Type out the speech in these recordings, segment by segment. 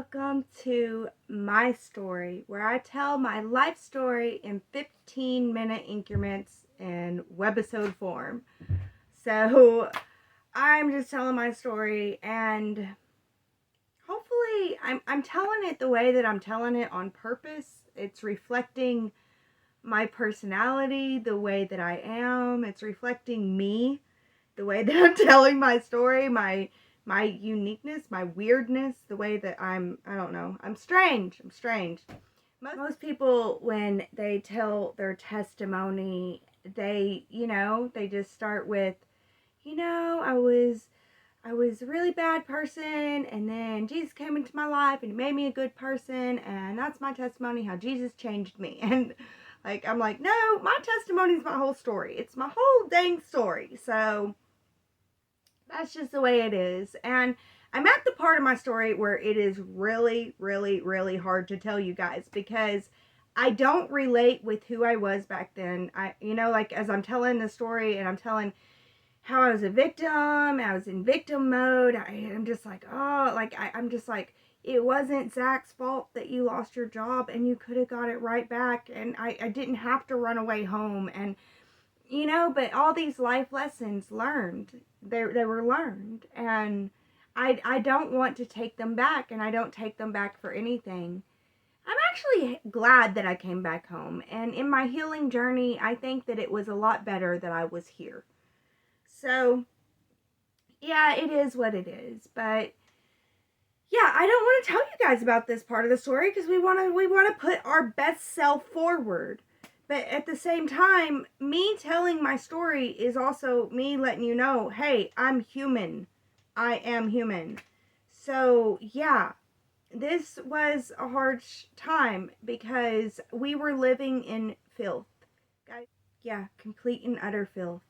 welcome to my story, where I tell my life story in 15-minute increments in webisode form. So I'm just telling my story, and hopefully I'm telling it the way that I'm telling it on purpose. It's reflecting my personality, the way that I am. It's reflecting me, the way that I'm telling my story, my uniqueness, my weirdness, the way that I don't know, I'm strange. Most people, when they tell their testimony, they just start with, I was a really bad person, and then Jesus came into my life and he made me a good person, and that's my testimony, how Jesus changed me. And I'm like, no, my testimony is my whole story. It's my whole dang story. So that's just the way it is. And I'm at the part of my story where it is really, really, really hard to tell you guys, because I don't relate with who I was back then. As I'm telling the story and I'm telling how I was a victim, I was in victim mode. I'm just like, oh, I'm just like, it wasn't Zach's fault that you lost your job, and you could have got it right back. And I didn't have to run away home. And but all these life lessons learned, they were learned, and I don't want to take them back, and I don't take them back for anything. I'm actually glad that I came back home, and in my healing journey, I think that it was a lot better that I was here. So, yeah, it is what it is, but yeah, I don't want to tell you guys about this part of the story because we want to put our best self forward. But at the same time, me telling my story is also me letting you know, hey, I'm human. I am human. So, yeah, this was a hard time because we were living in filth. Guys, yeah, complete and utter filth.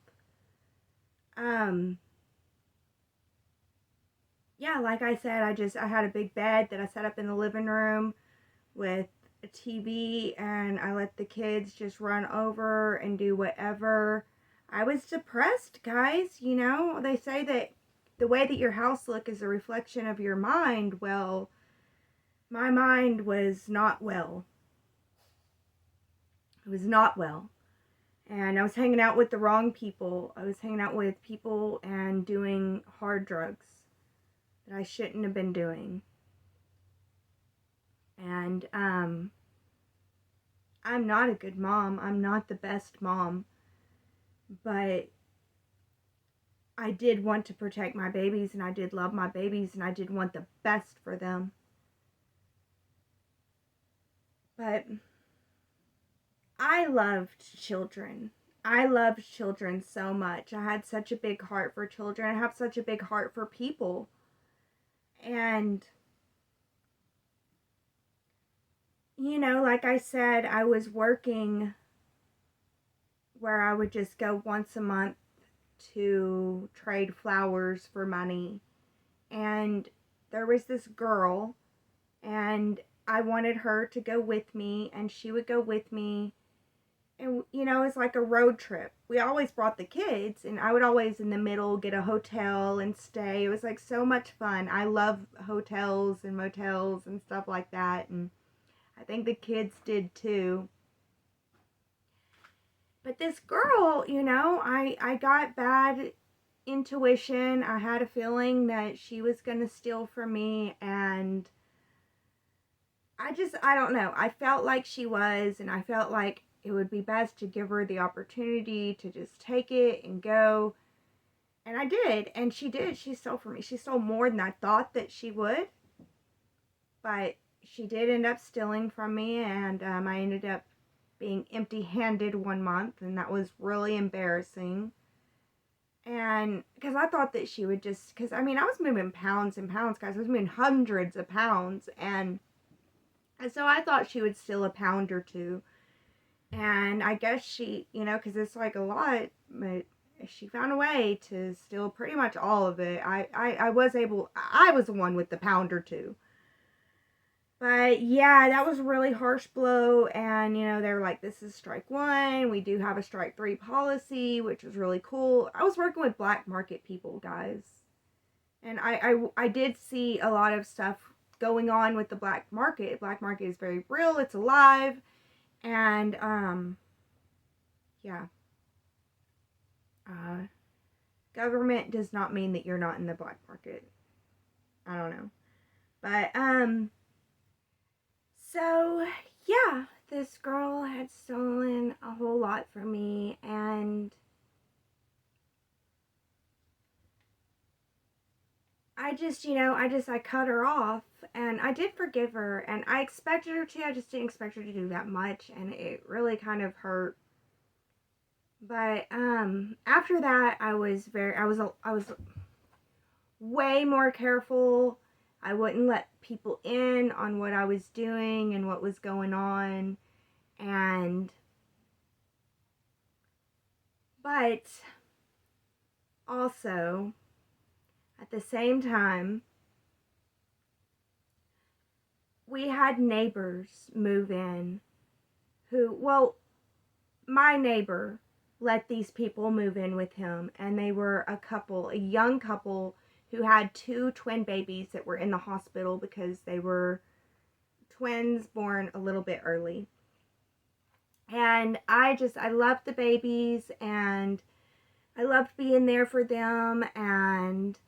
Yeah, like I said, I had a big bed that I set up in the living room with a TV, and I let the kids just run over and do whatever. I was depressed, guys. They say that the way that your house look is a reflection of your mind. Well, my mind was not well. It was not well. And I was hanging out with the wrong people. I was hanging out with people and doing hard drugs that I shouldn't have been doing. And I'm not a good mom. I'm not the best mom. But I did want to protect my babies, and I did love my babies, and I did want the best for them. But I loved children. I loved children so much. I had such a big heart for children. I have such a big heart for people. And like I said, I was working where I would just go once a month to trade flowers for money. And there was this girl, and I wanted her to go with me, and she would go with me. And, it's like a road trip. We always brought the kids, and I would always in the middle get a hotel and stay. It was like so much fun. I love hotels and motels and stuff like that. And I think the kids did too. But this girl, I got bad intuition. I had a feeling that she was going to steal from me, and I don't know. I felt like she was, and I felt like it would be best to give her the opportunity to just take it and go. And I did, and she did. She stole from me. She stole more than I thought that she would. But she did end up stealing from me, and I ended up being empty-handed one month, and that was really embarrassing. And because I thought that she would just, because I was moving pounds and pounds, guys. I was moving hundreds of pounds, and so I thought she would steal a pound or two. And I guess she, because it's like a lot, but she found a way to steal pretty much all of it. I was the one with the pound or two. But yeah, that was a really harsh blow. And, they were like, this is strike one. We do have a strike three policy, which was really cool. I was working with black market people, guys. And I did see a lot of stuff going on with the black market. Black market is very real. It's alive. And, yeah. Government does not mean that you're not in the black market. I don't know. But, so, yeah, this girl had stolen a whole lot from me, and I cut her off, and I did forgive her, and I expected her to. I just didn't expect her to do that much, and it really kind of hurt. But after that, I was way more careful. I wouldn't let people in on what I was doing and what was going on, but also at the same time, we had neighbors move in my neighbor let these people move in with him, and they were a young couple who had 2 twin babies that were in the hospital because they were twins born a little bit early. And I loved the babies, and I loved being there for them, and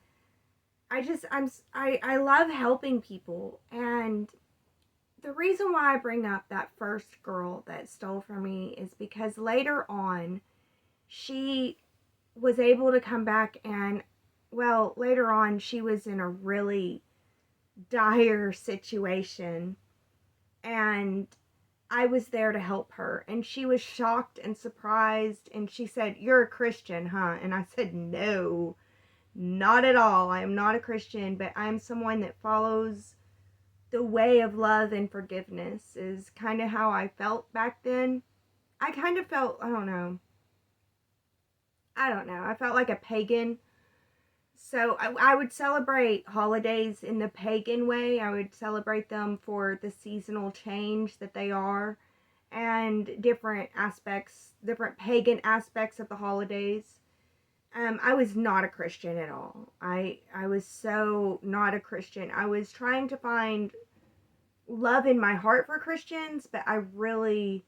I love helping people. And the reason why I bring up that first girl that stole from me is because later on, she was able to come back, and later on she was in a really dire situation, and I was there to help her, and she was shocked and surprised, and she said, "You're a Christian, huh?" And I said, "No, not at all. I am not a Christian, but I am someone that follows the way of love and forgiveness," is kind of how I felt back then. I kind of felt, I don't know. I felt like a pagan. So I would celebrate holidays in the pagan way. I would celebrate them for the seasonal change that they are, and different pagan aspects of the holidays. I was not a Christian at all. I was so not a Christian. I was trying to find love in my heart for Christians, but I really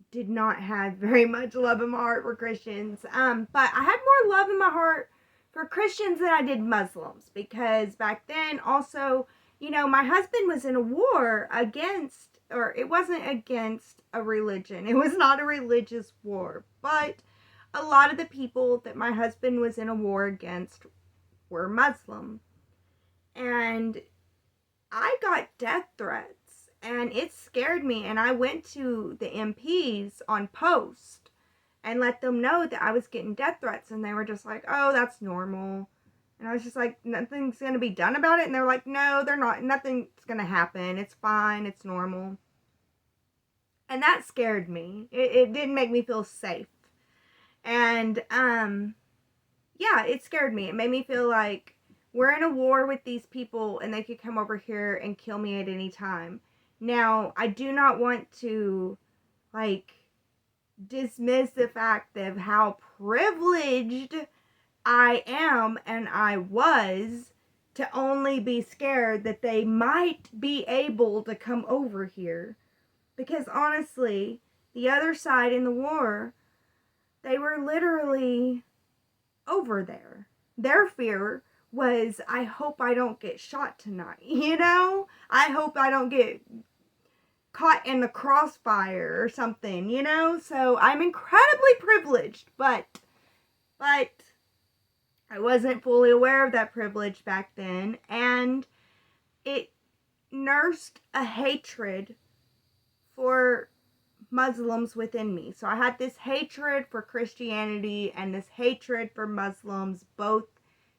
did not have very much love in my heart for Christians. But I had more love in my heart for Christians than I did Muslims, because back then also, my husband was in a war against, or it wasn't against a religion. It was not a religious war, but a lot of the people that my husband was in a war against were Muslim. And I got death threats, and it scared me, and I went to the MPs on post and let them know that I was getting death threats, and they were just like, "Oh, that's normal." And I was just like, "Nothing's going to be done about it?" And they're like, "No, they're not. Nothing's going to happen. It's fine. It's normal." And that scared me. It didn't make me feel safe. And, yeah, it scared me. It made me feel like we're in a war with these people, and they could come over here and kill me at any time. Now, I do not want to, dismiss the fact of how privileged I am and I was to only be scared that they might be able to come over here. Because honestly, the other side in the war, they were literally over there. Their fear was, I hope I don't get shot tonight, I hope I don't get caught in the crossfire or something, So I'm incredibly privileged, but I wasn't fully aware of that privilege back then, and it nursed a hatred for Muslims within me. So I had this hatred for Christianity and this hatred for Muslims, both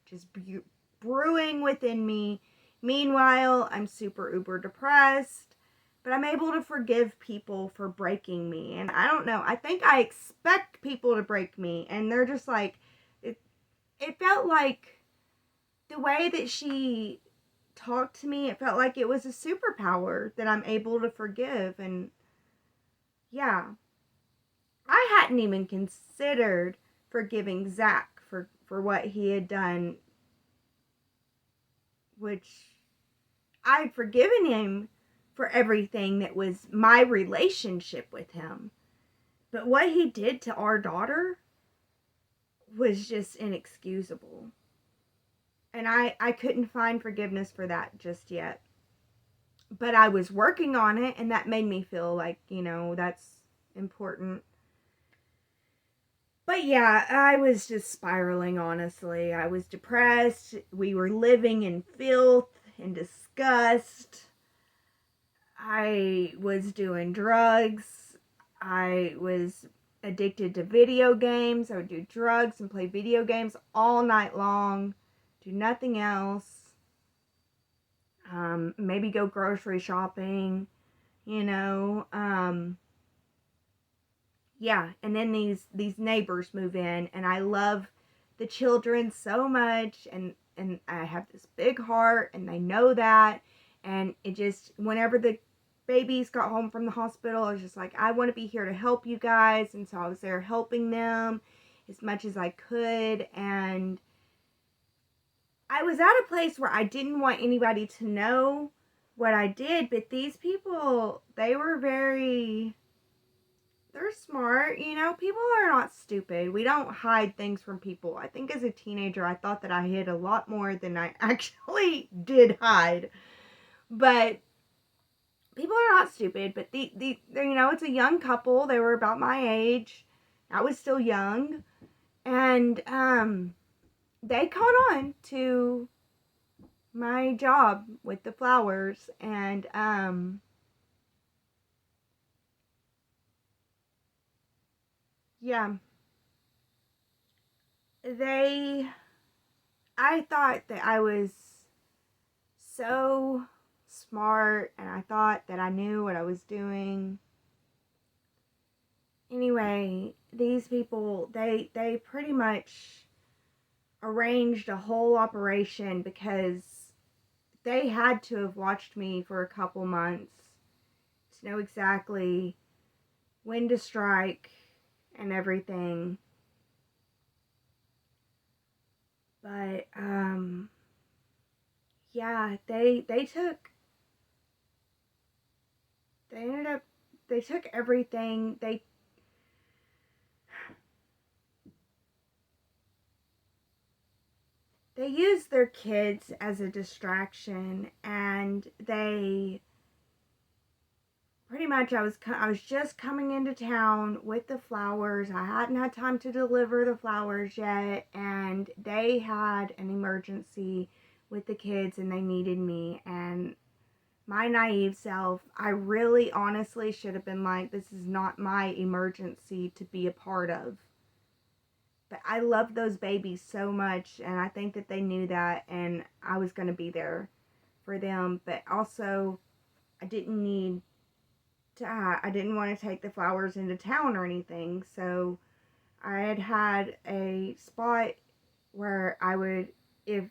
just brewing within me. Meanwhile, I'm super uber depressed, but I'm able to forgive people for breaking me. And I don't know, I think I expect people to break me, and they're just like, it felt like the way that she talked to me, it felt like it was a superpower that I'm able to forgive. And yeah, I hadn't even considered forgiving Zach for what he had done, which I'd forgiven him for everything that was my relationship with him. But what he did to our daughter was just inexcusable. And I couldn't find forgiveness for that just yet. But I was working on it, and that made me feel like, that's important. But yeah, I was just spiraling, honestly. I was depressed. We were living in filth and disgust. I was doing drugs. I was addicted to video games. I would do drugs and play video games all night long, do nothing else. Maybe go grocery shopping, yeah, and then these neighbors move in, and I love the children so much, and I have this big heart, and they know that. And it just, whenever the babies got home from the hospital, I was just like, I want to be here to help you guys. And so I was there helping them as much as I could. And I was at a place where I didn't want anybody to know what I did, but these people, they're smart, people are not stupid. We don't hide things from people. I think as a teenager, I thought that I hid a lot more than I actually did hide. But people are not stupid, but it's a young couple. They were about my age. I was still young. And, they caught on to my job with the flowers, and, yeah, I thought that I was so smart, and I thought that I knew what I was doing. Anyway, these people, they pretty much arranged a whole operation because they had to have watched me for a couple months to know exactly when to strike and everything. But yeah, they took everything. They used their kids as a distraction, and they pretty much, I was just coming into town with the flowers. I hadn't had time to deliver the flowers yet, and they had an emergency with the kids, and they needed me. And my naive self, I really honestly should have been like, this is not my emergency to be a part of. But I love those babies so much, and I think that they knew that, and I was going to be there for them. But also, I didn't need I didn't want to take the flowers into town or anything. So I had a spot where I would, if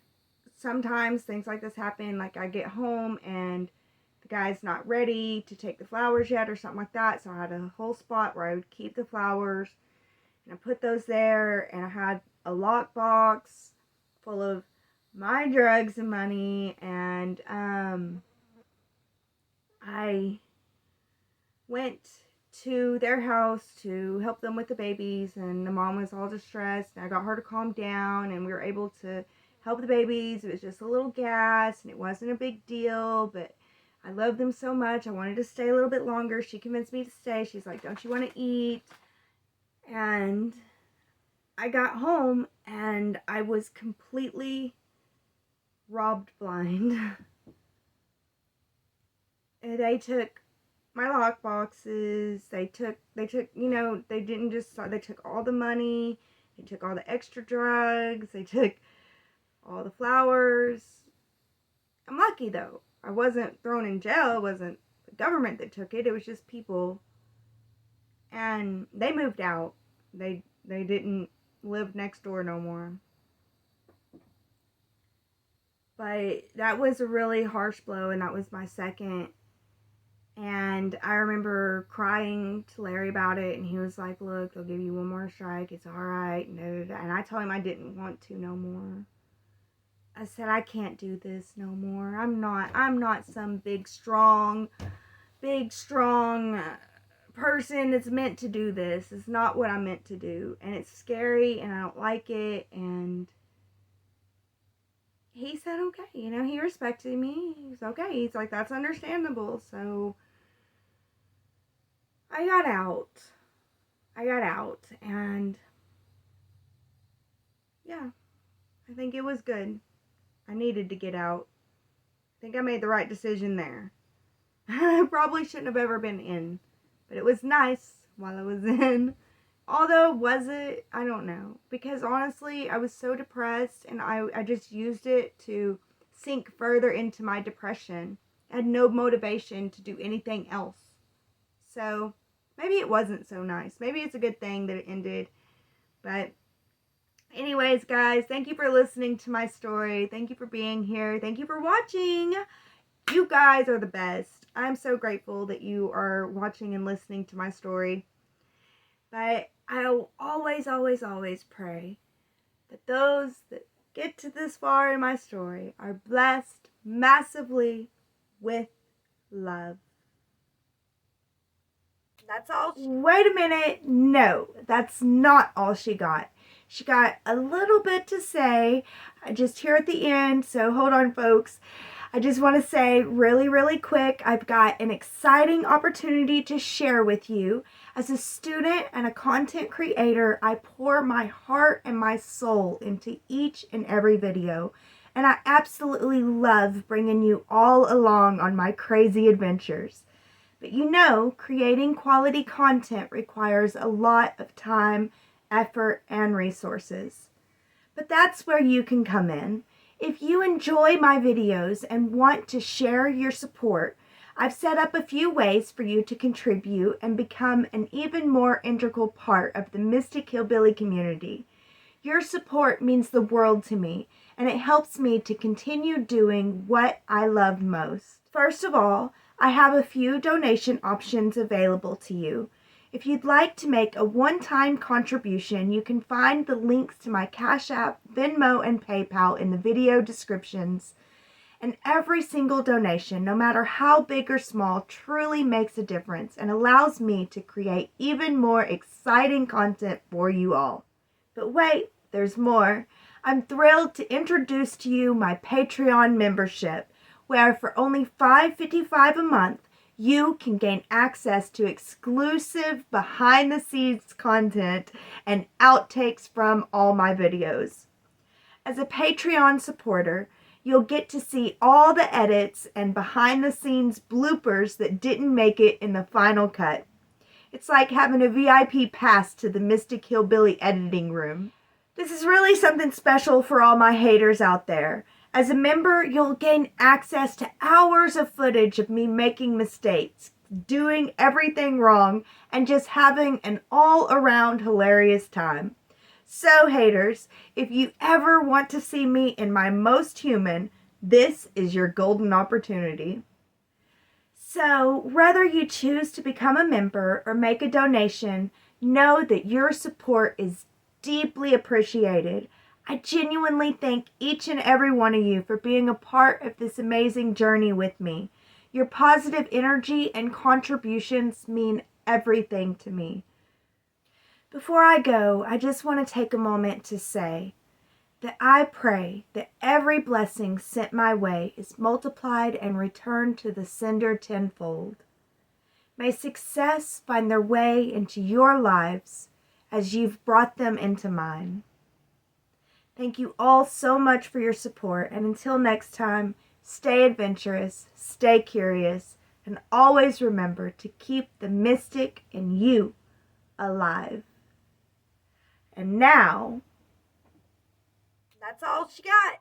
sometimes things like this happen, like I get home and the guy's not ready to take the flowers yet or something like that. So I had a whole spot where I would keep the flowers, and I put those there, and I had a lockbox full of my drugs and money, and I went to their house to help them with the babies, and the mom was all distressed, and I got her to calm down, and we were able to help the babies. It was just a little gas, and it wasn't a big deal, but I loved them so much. I wanted to stay a little bit longer. She convinced me to stay. She's like, don't you want to eat? And I got home, and I was completely robbed blind. They took my lock boxes. They took, they didn't just, they took all the money. They took all the extra drugs. They took all the flowers. I'm lucky though. I wasn't thrown in jail. It wasn't the government that took it. It was just people. And they moved out. They didn't live next door no more. But that was a really harsh blow, and that was my second. And I remember crying to Larry about it, and he was like, look, they'll give you one more strike. It's all right. And I told him I didn't want to no more. I said, I can't do this no more. I'm not some big, strong person that's meant to do this. It's not what I'm meant to do. And it's scary and I don't like it. And he said, okay. You know, he respected me. He's okay. He's like, that's understandable. So I got out. And yeah, I think it was good. I needed to get out. I think I made the right decision there. I probably shouldn't have ever been in, but it was nice while I was in. Although, was it? I don't know. Because honestly, I was so depressed and I just used it to sink further into my depression. I had no motivation to do anything else. So, maybe it wasn't so nice. Maybe it's a good thing that it ended. But anyways, guys, thank you for listening to my story. Thank you for being here. Thank you for watching. You guys are the best. I'm so grateful that you are watching and listening to my story. But I'll always, always, always pray that those that get to this far in my story are blessed massively with love. That's all. Wait a minute. No, that's not all she got. She got a little bit to say just here at the end. So hold on, folks. I just want to say really, really quick, I've got an exciting opportunity to share with you. As a student and a content creator, I pour my heart and my soul into each and every video. And I absolutely love bringing you all along on my crazy adventures. But you know, creating quality content requires a lot of time, effort, and resources. But that's where you can come in. If you enjoy my videos and want to share your support, I've set up a few ways for you to contribute and become an even more integral part of the Mystic Hillbilly community. Your support means the world to me, and it helps me to continue doing what I love most. First of all, I have a few donation options available to you. If you'd like to make a one-time contribution, you can find the links to my Cashapp, Venmo, and PayPal in the video descriptions. And every single donation, no matter how big or small, truly makes a difference and allows me to create even more exciting content for you all. But wait, there's more. I'm thrilled to introduce to you my Patreon membership, where for only $5.55 a month, you can gain access to exclusive behind-the-scenes content and outtakes from all my videos. As a Patreon supporter, you'll get to see all the edits and behind-the-scenes bloopers that didn't make it in the final cut. It's like having a VIP pass to the Mystic Hillbilly editing room. This is really something special for all my haters out there. As a member, you'll gain access to hours of footage of me making mistakes, doing everything wrong, and just having an all-around hilarious time. So, haters, if you ever want to see me in my most human, this is your golden opportunity. So, whether you choose to become a member or make a donation, know that your support is deeply appreciated. I genuinely thank each and every one of you for being a part of this amazing journey with me. Your positive energy and contributions mean everything to me. Before I go, I just want to take a moment to say that I pray that every blessing sent my way is multiplied and returned to the sender tenfold. May success find their way into your lives as you've brought them into mine. Thank you all so much for your support, and until next time, stay adventurous, stay curious, and always remember to keep the mystic in you alive. And now, that's all she got.